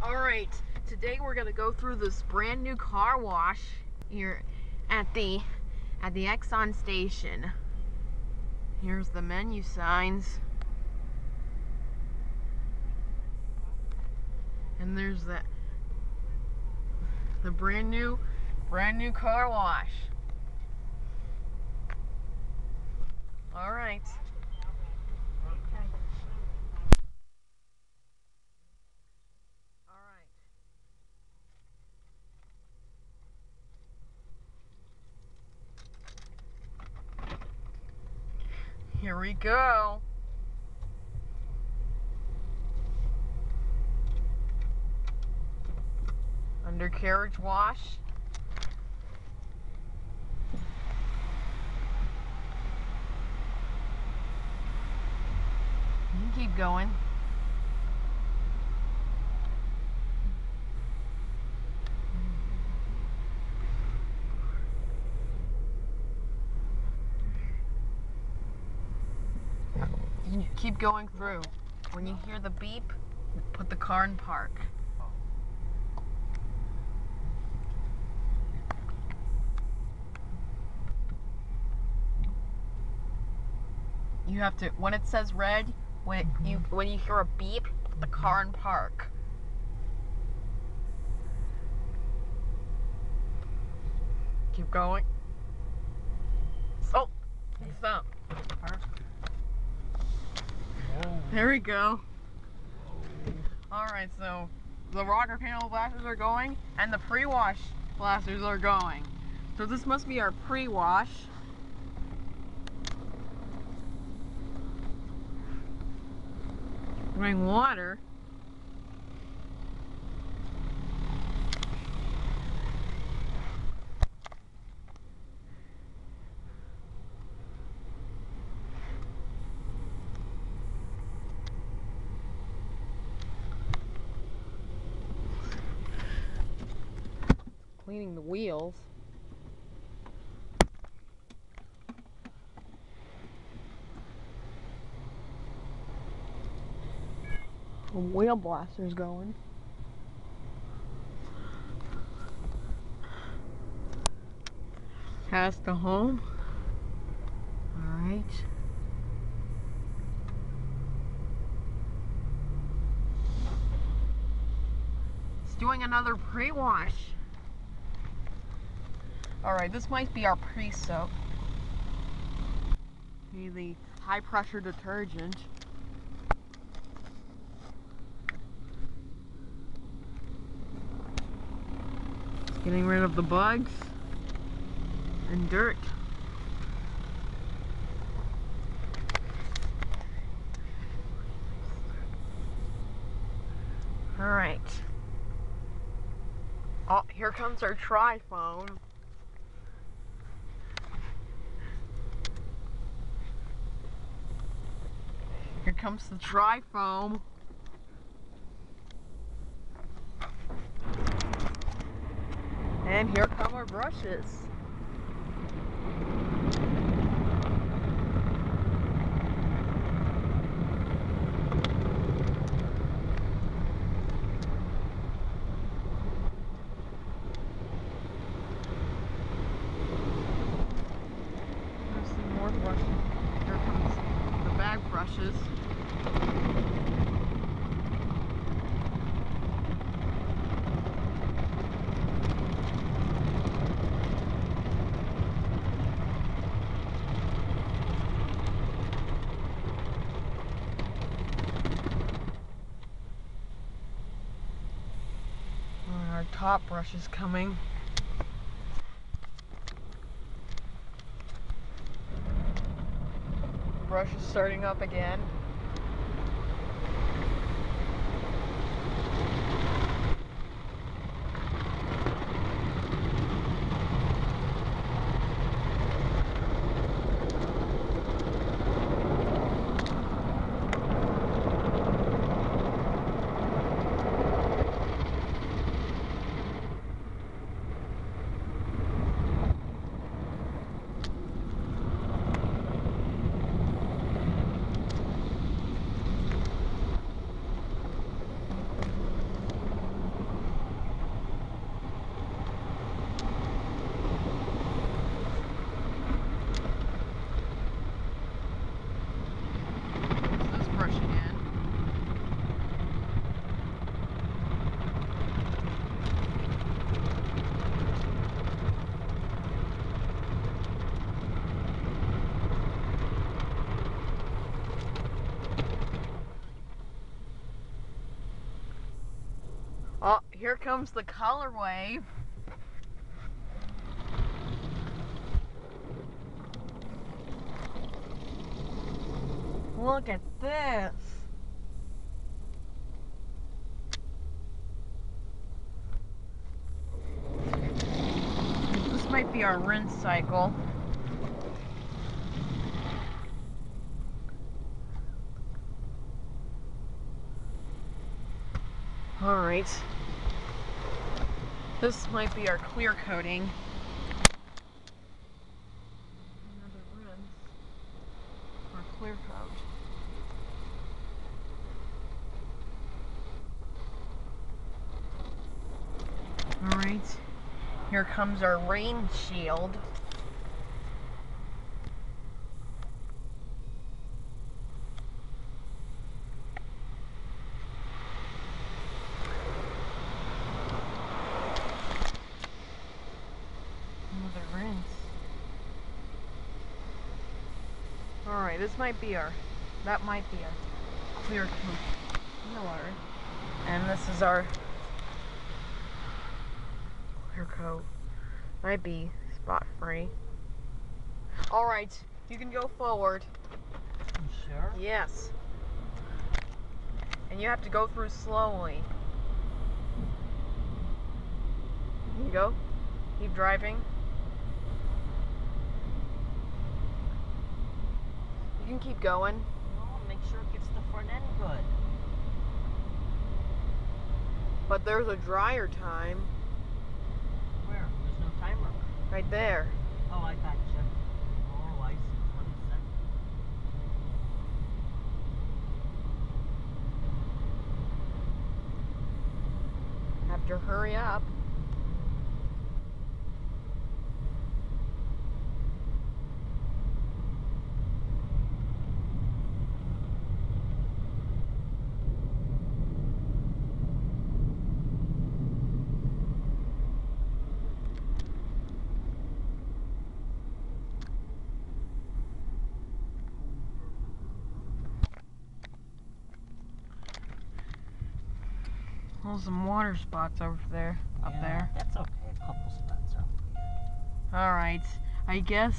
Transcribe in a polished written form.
Alright, today we're gonna go through this brand new car wash here at the Exxon station. Here's the menu signs. And there's the brand new car wash. Alright. Here we go. Undercarriage wash. You can keep going. You keep going through. When you hear the beep, put the car in park. You have to, when it says red, when you hear a beep, put the car in park. Keep going. Oh, stop. There we go. Alright, so the rocker panel blasters are going and the pre-wash blasters are going. So this must be our pre-wash. Running water. Cleaning the wheels. The wheel blaster's going. Past the home. Alright. It's doing another pre-wash. Alright, this might be our pre-soak. The high pressure detergent. Getting rid of the bugs and dirt. Alright. Oh, here comes our tri-foam. Here comes the tri-foam. And here come our brushes. There's some more brushes. Here comes the bag brushes. Our top brush is coming. Brush is starting up again. Oh, here comes the color wave. Look at this. This might be our rinse cycle. All right. This might be our clear coating. Another rinse. Our clear coat. All right. Here comes our rain shield. Alright, this might be that might be our clear coat filler. And this is our clear coat. Might be spot free. Alright, you can go forward. You sure? Yes. And you have to go through slowly. You go. Keep driving. You can keep going. No, make sure it gets the front end good. But there's a dryer time. Where? There's no timer. Right there. Oh, I got you. Oh, I see. 20 seconds. Have to hurry up. There's some water spots over there, up there. That's okay, a couple spots out there. Alright, I guess